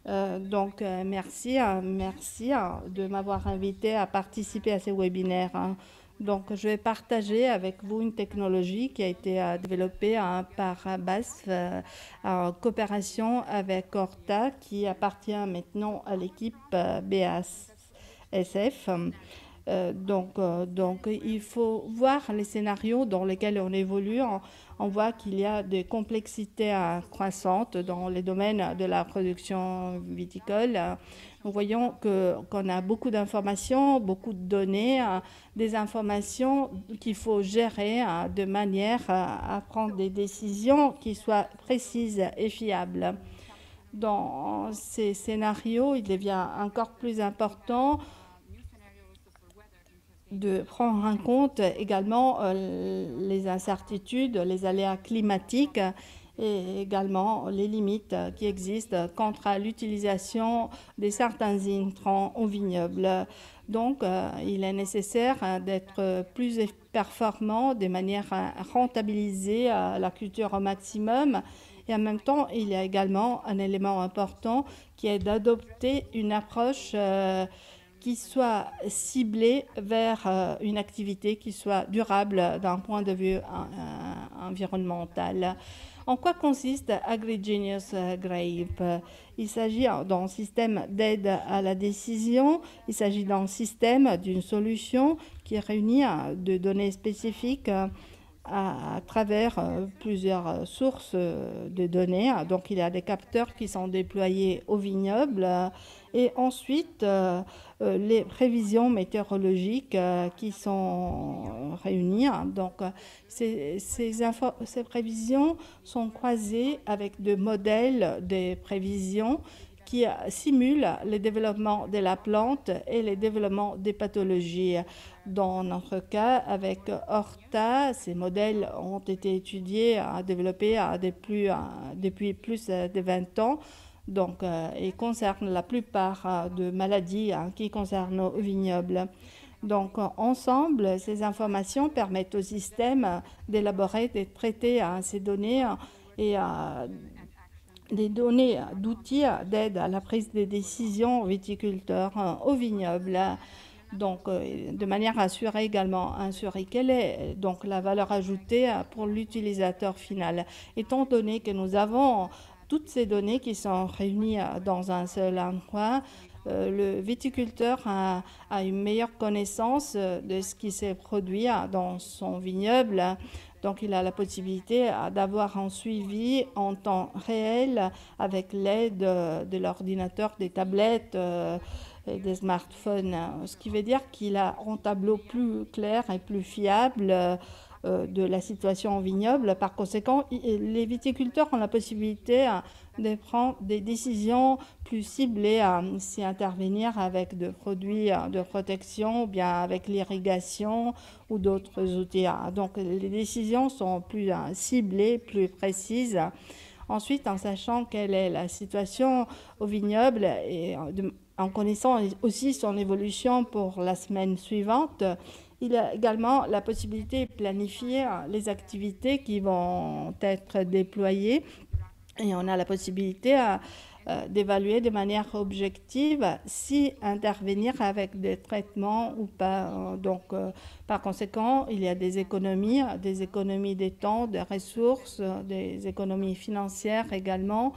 Merci de m'avoir invité à participer à ces webinaires, hein. Donc, je vais partager avec vous une technologie qui a été développée par BASF en coopération avec Horta, qui appartient maintenant à l'équipe BASF. Donc, il faut voir les scénarios dans lesquels on évolue. On voit qu'il y a des complexités croissantes dans les domaines de la production viticole. Nous voyons qu'on a beaucoup d'informations, beaucoup de données, des informations qu'il faut gérer de manière à prendre des décisions qui soient précises et fiables. Dans ces scénarios, il devient encore plus important de prendre en compte également les incertitudes, les aléas climatiques et également les limites qui existent quant à l'utilisation de certains intrants au vignoble. Donc, il est nécessaire d'être plus performant de manière à rentabiliser la culture au maximum. Et en même temps, il y a également un élément important qui est d'adopter une approche qui soit ciblée vers une activité qui soit durable d'un point de vue environnemental. En quoi consiste AgriGenius Grape? Il s'agit d'un système d'aide à la décision, il s'agit d'un système, d'une solution qui réunit de données spécifiques à travers plusieurs sources de données. Donc, il y a des capteurs qui sont déployés au vignoble et ensuite les prévisions météorologiques qui sont réunies. Donc, ces prévisions sont croisées avec des modèles de prévisions qui simulent le développement de la plante et le développement des pathologies. Dans notre cas, avec Horta, ces modèles ont été étudiés, développés depuis plus de 20 ans. Donc, ils concernent la plupart de maladies qui concernent nos vignobles. Donc, ensemble, ces informations permettent au système d'élaborer, de traiter ces données et des données d'outils d'aide à la prise de décisions aux viticulteurs au vignoble. Donc, de manière à assurer également quelle est donc la valeur ajoutée pour l'utilisateur final. Étant donné que nous avons toutes ces données qui sont réunies dans un seul endroit, le viticulteur a une meilleure connaissance de ce qui s'est produit dans son vignoble. Donc, il a la possibilité d'avoir un suivi en temps réel avec l'aide de l'ordinateur, des tablettes et des smartphones. Ce qui veut dire qu'il a un tableau plus clair et plus fiable de la situation en vignoble. Par conséquent, les viticulteurs ont la possibilité de prendre des décisions plus ciblées, s'y intervenir avec des produits de protection ou bien avec l'irrigation ou d'autres outils. Donc, les décisions sont plus ciblées, plus précises. Ensuite, en sachant quelle est la situation au vignoble et en connaissant aussi son évolution pour la semaine suivante, il a également la possibilité de planifier les activités qui vont être déployées et on a la possibilité d'évaluer de manière objective si intervenir avec des traitements ou pas. Donc, par conséquent, il y a des économies des temps, des ressources, des économies financières également.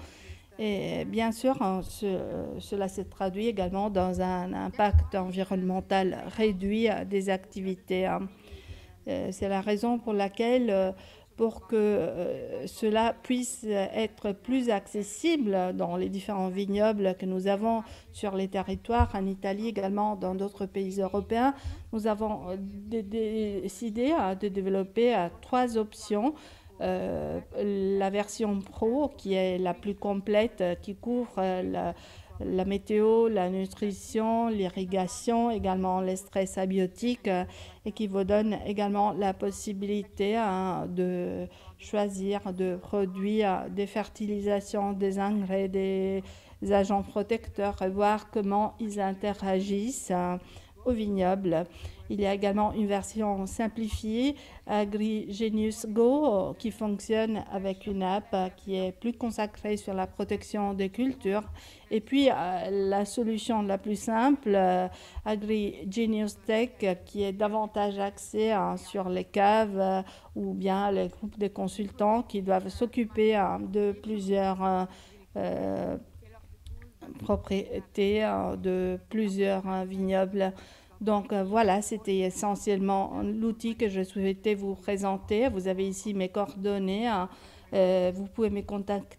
Et bien sûr, cela se traduit également dans un impact environnemental réduit des activités. C'est la raison pour laquelle, pour que cela puisse être plus accessible dans les différents vignobles que nous avons sur les territoires, en Italie également, dans d'autres pays européens, nous avons décidé de développer trois options. La version Pro, qui est la plus complète, qui couvre la météo, la nutrition, l'irrigation, également les stress abiotiques et qui vous donne également la possibilité de choisir de produits, des fertilisations, des engrais, des agents protecteurs et voir comment ils interagissent au vignoble. Il y a également une version simplifiée, AgriGenius Go, qui fonctionne avec une app qui est plus consacrée sur la protection des cultures. Et puis, la solution la plus simple, AgriGenius Tech, qui est davantage axée sur les caves ou bien les groupes de consultants qui doivent s'occuper de plusieurs propriétés, de plusieurs vignobles. Donc voilà, c'était essentiellement l'outil que je souhaitais vous présenter. Vous avez ici mes coordonnées. Vous pouvez me contacter